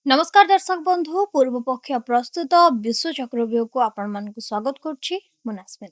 नमस्कार दर्शक बंधु पूर्व पक्ष प्रस्तुत विश्व चक्रव्यूह को आपण मान स्वागत करुच्ची मुनास्मिन।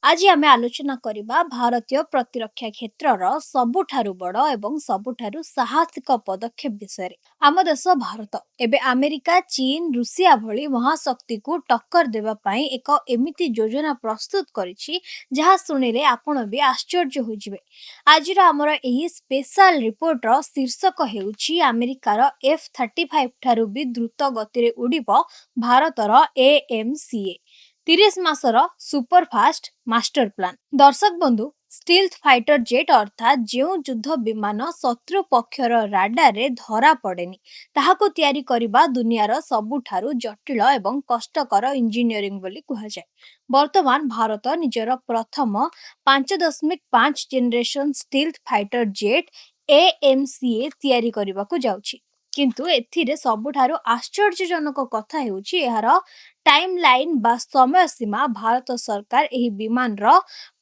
आज आम आलोचना करबा भारतीय प्रतिरक्षा क्षेत्रर सबुठारु बड़ एवं सबुठारु साहसिक पदक्षेप विषय। आम देश भारत एबे अमेरिका चीन रूसिया भली महाशक्ति को टक्कर देवा पाई एक एमिति योजना प्रस्तुत करिछि जहा सुनिले आपण भी आश्चर्य हो जिवे। आजिर आमर एही स्पेशल रिपोर्टर शीर्षक हेउछि अमेरिकार F-35 ठारु भी द्रुत गति रे उड़िबो भारतर AMCA 30 मासर सुपरफास्ट मास्टर प्लान। दर्शक बंधु स्टील्थ फाइटर जेट अर्थात जो युद्ध विमान शत्रु पक्षर राडार रे धरा पड़ेनी ताहाको तैयारी करिबा दुनियार सबुठारु जटिल एवं कष्टकर इंजीनियरिंग बोली कहा जाए। वर्तमान भारत निजर प्रथम 5.5 generation stealth fighter jet AMCA तैयारी करिबाकु जाउछि। किंतु एथिरे सबुठारु आश्चर्यजनक कथा हेउछि एहार टाइम लाइन बा समय सीमा। भारत सरकार एही विमान रो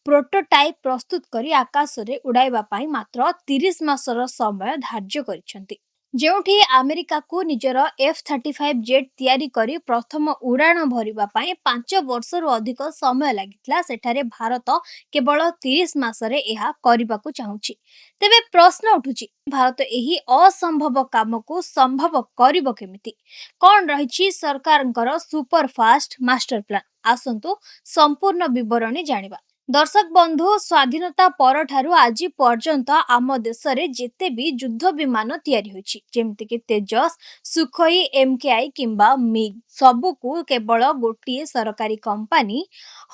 प्रोटोटाइप प्रस्तुत करी आकाश रे उड़ाइबा पाई मात्र 30 मासर समय धार्य करिसेंती। जेउठी अमेरिका को निजर F-35 जेट तैयारी करी प्रथम उड़ान भरिबा पाई 5 वर्ष रु अधिक समय लागितला, सेठारे भारत केवल 30 मासरे एहा करिबाकु चाहुछि। तेबे प्रश्न उठुछि भारत एही असंभव काम को संभव करिबो केमिति? कोन रहिछि सरकारंकर सुपरफास्ट मास्टर प्लान? आसंतु संपूर्ण विवरणी जानिबा। दर्शक बंधु स्वाधीनता पर ठारु आजि पर्यंत आम देश रे जेते भी युद्ध विमान तैयारी होछि जेमति कि तेजस, सुखोई, MKI किंबा मिग सबु को केवल गोटिए सरकारी company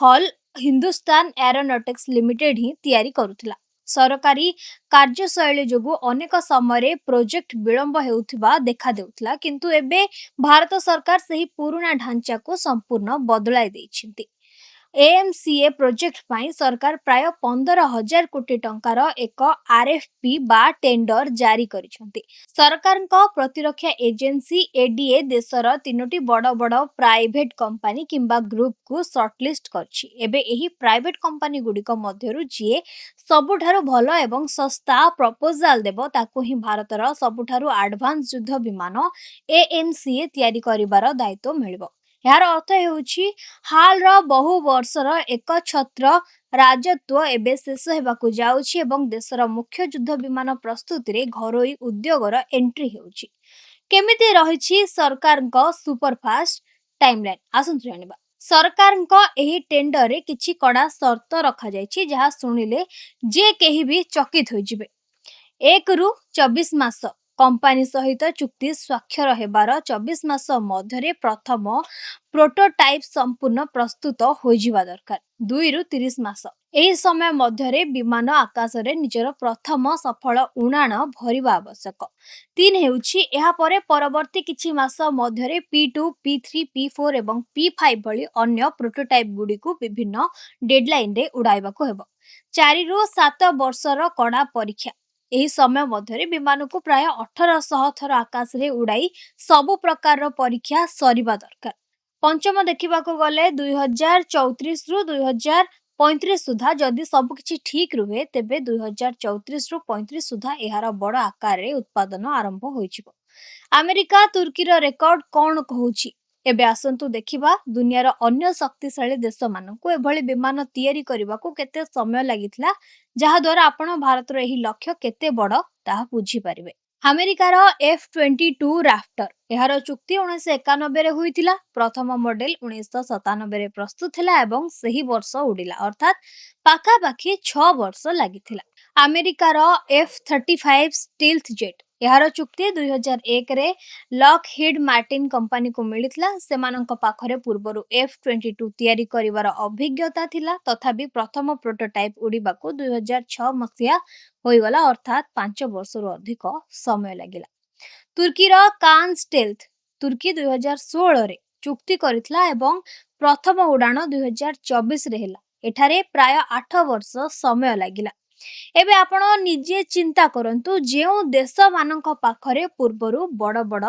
HAL Hindustan aeronautics limited ही तैयारी करुथिला। सरकारी कार्यशैली जोगु अनेक समय प्रोजेक्ट विलंब हेउथिबा देखा देउथिला, किंतु एबे भारत सरकार सही पुराना ढांचा को संपूर्ण बदलाई दैछिंती। AMCA प्रोजेक्ट पाई सरकार प्राय 15,000 कोटी टंकार एक RFP बा टेंडर जारी करिसेंती। सरकारक प्रतिरक्षा एजेंसी ADA देशर 3टी बड़ बड़ प्राइवेट कंपनी किंबा ग्रुप को शॉर्टलिस्ट करछि। एबे एही प्राइवेट कंपनी गुडिक मध्यरु जे सबुठारु भलो एवं सस्ता प्रपोजल देबो ताकू ही भारतर सबुठारु एडवांस युद्ध विमान AMCA तैयारी करिवार दायित्व मिलिबो। यार अर्थ हेउछि हाल रो बहु वर्षर एक छत्र राजत्व एबे शेष हेबाकु जाउछि एवं देशर मुख्य युद्ध विमान प्रस्तुति रे घरोई उद्योगर एंट्री हेउछि। केमिति रहिछि सरकारक सुपरफास्ट टाइमलाइन? आसंतु जानिबा। सरकारक एही टेंडर रे किछि कड़ा शर्त रखा जायछि जहा सुनिले जे केही भी चकित होई जिवे। 1 रु 24 मास कंपनी सहित चुक्ति स्वाक्षर हेबार 24 मास मध्यरे प्रथम प्रोटोटाइप संपूर्ण प्रस्तुत हो जिवा दरकार। 2 रु 30 मास एही समय मध्यरे विमान आकाश रे निजर प्रथम सफल उड़ान भरिबा आवश्यक। 3 हेउछि एहा परे परवर्ती किछि मास मध्यरे P2, P3, P4 एवं P5 भली अन्य प्रोटोटाइप गुडी को विभिन्न डेडलाइन रे उड़ाइबाकू हेबो। 4 रु 7 वर्षर कड़ा परीक्षा एही समय मध्यरे विमान को प्राय 1800 थर आकाश रे उड़ाई सबु प्रकार परीक्षा सरिबा दरकार। पंचम देखिबाकू गले 2034 रु 2035 सुधा जदि सब किछि ठीक रुहे तेबे 2034 रु 35 सुधा एहार बड़ आकार रे उत्पादन आरंभ होइछिबो। अमेरिका तुर्की रो रेकॉर्ड कोन कहूछि? एबे आसंतु देखिबा दुनियार अन्य शक्तिशाली देश मानकु एभली विमान तैयारी करिबाकू केते समय लागितला, जहा द्वारा आपण भारतर एही लक्ष्य केते बड़ ताहा बुझी परिबे। अमेरिकार F-22 राफ्टर एहार चुक्ति 1991 रे हुइतिला। प्रथम मॉडल 1997 रे प्रस्तुत थिला एवं सही वर्ष उडिला, अर्थात पाखा पाखी 6 वर्ष लागिथिला। अमेरिकार F-35 स्टील्थ जेट एहार चुक्ति 2001 रे लॉकहीड मार्टिन कंपनी को मिलिथिला। सेमानंक पाखरे पूर्वरु F-22 तैयारी करिवार अभिज्ञता थिला, तथापि प्रथम प्रोटोटाइप उडिबाकू 2006 मसिया होइगला, अर्थात 5 वर्ष रु अधिक समय लागिला। तुर्कीर कान स्टील्थ तुर्की 2016 रे चुक्ति करिथिला एवं प्रथम उड़ान 2024 रे हेला। एठारे प्राय 8 वर्ष समय लागिला। एबे आपण निजे चिंता करंतु जेउ देश मानक पाखरे पूर्वरु बड़ बड़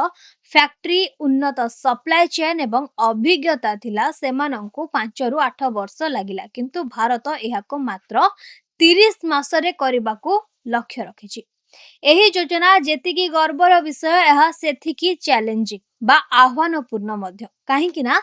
फैक्ट्री, उन्नत सप्लाई चेन एवं अभिज्ञता थिला, सेमानंकु 5 रु 8 वर्ष लागिला, किंतु भारत एहाको मात्र 30 ମାସରେ କରିବାକୁ ଲକ୍ଷ୍ୟ ରଖିଛି। ଏହି ଯୋଜନା ଯେତିକି ଗର୍ବର ବିଷୟ ଏହା ସେତିକି ଚ୍ୟାଲେଞ୍ଜିଂ ବା ଆହ୍ୱାନପୂର୍ଣ୍ଣ ମଧ୍ୟ, କାହିଁକି ନା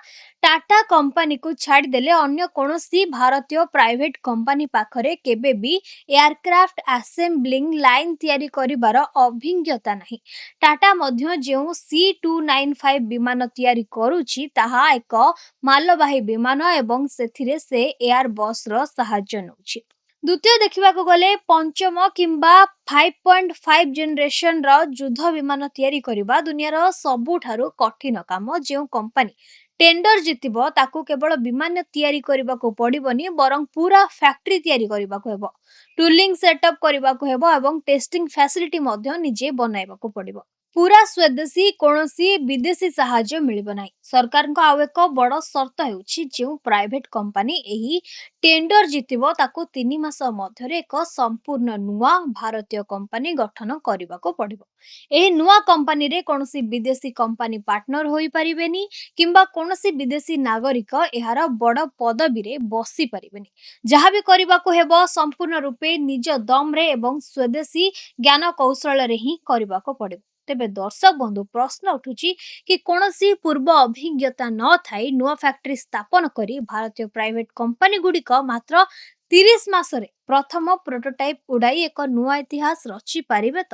ଟାଟା କମ୍ପାନୀକୁ ଛାଡ଼ିଦେଲେ ଅନ୍ୟ କୌଣସି ଭାରତୀୟ ପ୍ରାଇଭେଟ କମ୍ପାନୀ ପାଖରେ କେବେ ବି ଏୟାରକ୍ରାଫ୍ଟ ଆସେମ୍ବଲିଂ ଲାଇନ୍ ତିଆରି କରିବାର ଅଭିଜ୍ଞତା ନାହିଁ। ଟାଟା ମଧ୍ୟ ଯେଉଁ C295 ବିମାନ ତିଆରି କରୁଛି ତାହା ଏକ ମାଲବାହୀ ବିମାନ ଏବଂ ସେଥିରେ ସେ ଏୟାରବସ୍ର ସାହାଯ୍ୟ ନେଉଛି। ଦ୍ୱିତୀୟ ଦେଖିବାକୁ ଗଲେ ପଞ୍ଚମ କିମ୍ବା 5.5 ଜେନେରେସନର ଯୁଦ୍ଧ ବିମାନ ତିଆରି କରିବା ଦୁନିଆର ସବୁଠାରୁ କଠିନ କାମ। ଯେଉଁ କମ୍ପାନୀ ଟେଣ୍ଡର ଜିତିବ ତାକୁ କେବଳ ବିମାନ ତିଆରି କରିବାକୁ ପଡ଼ିବନି, ବରଂ ପୁରା ଫ୍ୟାକ୍ଟ୍ରି ତିଆରି କରିବାକୁ ହେବ, ଟୁଲିଂ ସେଟଅପ୍ କରିବାକୁ ହେବ ଏବଂ ଟେଷ୍ଟିଂ ଫ୍ୟାସିଲିଟି ମଧ୍ୟ ନିଜେ ବନାଇବାକୁ ପଡ଼ିବ। ପୁରା ସ୍ୱଦେଶୀ, କୌଣସି ବିଦେଶୀ ସାହାଯ୍ୟ ମିଳିବ ନାହିଁ। ସରକାରଙ୍କ ଆଉ ଏକ ବଡ଼ ସର୍ତ୍ତ ହେଉଛି ଯେଉଁ ପ୍ରାଇଭେଟ କମ୍ପାନୀ ଏହି ଟେଣ୍ଡର ଜିତିବ ତାକୁ 3 ମାସ ମଧ୍ୟରେ ଏକ ସମ୍ପୂର୍ଣ୍ଣ ନୂଆ ଭାରତୀୟ କମ୍ପାନୀ ଗଠନ କରିବାକୁ ପଡ଼ିବ। ଏହି ନୂଆ କମ୍ପାନୀରେ କୌଣସି ବିଦେଶୀ କମ୍ପାନୀ ପାର୍ଟନର ହୋଇପାରିବେନି କିମ୍ବା କୌଣସି ବିଦେଶୀ ନାଗରିକ ଏହାର ବଡ଼ ପଦବୀରେ ବସିପାରିବେନି। ଯାହା ବି କରିବାକୁ ହେବ ସମ୍ପୂର୍ଣ୍ଣ ରୂପେ ନିଜ ଦମରେ ଏବଂ ସ୍ୱଦେଶୀ ଜ୍ଞାନ କୌଶଳରେ ହିଁ କରିବାକୁ ପଡ଼ିବ। ତେବେ ଦର୍ଶକ ବନ୍ଧୁ, ପ୍ରଶ୍ନ ଉଠୁଛି କି କୌଣସି ପୂର୍ବ ଅଭିଜ୍ଞତା ନଥାଇ ନୂଆ ଫ୍ୟାକ୍ଟ୍ରି ସ୍ଥାପନ କରି ଭାରତୀୟ ପ୍ରାଇଭେଟ କମ୍ପାନୀ ଗୁଡ଼ିକ ମାତ୍ର 30 ମାସରେ ପ୍ରଥମ ପ୍ରୋଟୋଟାଇପ୍ ଉଡ଼ାଇ ଏକ ନୂଆ ଇତିହାସ ରଚିପାରିବେ ତ?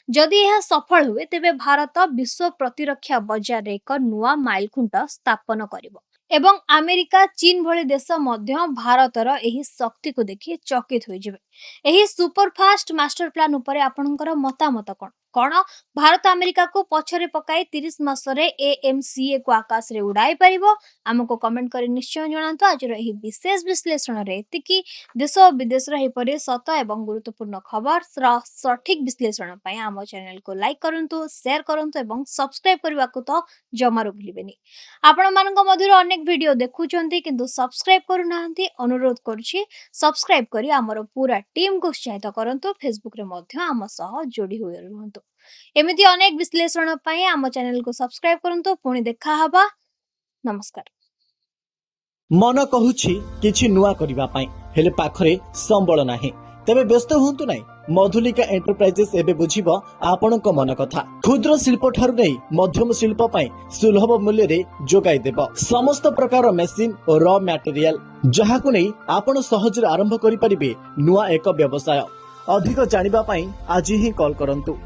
ଯଦି ଏହା ସଫଳ ହୁଏ ତେବେ ଭାରତ ବିଶ୍ୱ ପ୍ରତିରକ୍ଷା ବଜାରରେ ଏକ ନୂଆ ମାଇଲଖୁଣ୍ଟ ସ୍ଥାପନ କରିବ ଏବଂ ଆମେରିକା, ଚୀନ ଭଳି ଦେଶ ମଧ୍ୟ ଭାରତର ଏହି ଶକ୍ତିକୁ ଦେଖି ଚକିତ ହୋଇଯିବେ। ଏହି ସୁପରଫାଷ୍ଟ ମାଷ୍ଟର ପ୍ଲାନ୍ ଉପରେ ଆପଣଙ୍କର ମତାମତ କ'ଣ? କ'ଣ ଭାରତ ଆମେରିକାକୁ ପଛରେ ପକାଇ 30 ମାସରେ AMCA କୁ ଆକାଶରେ ଉଡ଼ାଇ ପାରିବ? ଆମକୁ କମେଣ୍ଟ କରି ନିଶ୍ଚୟ ଜଣାନ୍ତୁ। ଆଜିର ଏହି ବିଶେଷ ବିଶ୍ଳେଷଣରେ ଏତିକି। ଦେଶ ଓ ବିଦେଶର ଏହିପରି ସତ ଏବଂ ଗୁରୁତ୍ୱପୂର୍ଣ୍ଣ ଖବରର ସଠିକ ବିଶ୍ଳେଷଣ ପାଇଁ ଆମ ଚ୍ୟାନେଲକୁ ଲାଇକ୍ କରନ୍ତୁ, ସେୟାର କରନ୍ତୁ ଏବଂ ସବସ୍କ୍ରାଇବ କରିବାକୁ ତ ଜମାରୁ ଭୁଲିବେନି। ଆପଣମାନଙ୍କ ମଧ୍ୟରୁ ଅନେକ ଭିଡ଼ିଓ ଦେଖୁଛନ୍ତି କିନ୍ତୁ ସବସ୍କ୍ରାଇବ କରୁନାହାନ୍ତି। ଅନୁରୋଧ କରୁଛି ସବସ୍କ୍ରାଇବ କରି ଆମର ପୁରା ଟିମ୍କୁ ଉତ୍ସାହିତ କରନ୍ତୁ। ଫେସବୁକରେ ମଧ୍ୟ ଆମ ସହ ଯୋଡ଼ି ହୋଇ ରୁହନ୍ତୁ। ଏମିତି ଅନେକ ବିଶ୍ଳେଷଣ ପାଇଁ ଆମ ଚ୍ୟାନେଲକୁ ସବସ୍କ୍ରାଇବ କରନ୍ତୁ। ପୁଣି ଦେଖା ହେବା। ନମସ୍କାର। मन कहुछि किछि नुआ करिबा पई हेले पाखरे संबळ नाही। तेबे व्यस्त हुंतु नाही। मधुलिका एंटरप्राइजेस एबे बुझिबो आपणक मन कथा। क्षुद्र शिल्प ठारु नै मध्यम शिल्प पई सुलभ मूल्य रे जोगाई देबो समस्त प्रकार मेसिन और रॉ मटेरियल, जहाकु नै आपण सहज आरंभ करि परिबे नुआ एक व्यवसाय। अधिक जानिबा पई आज ही कॉल करंतु।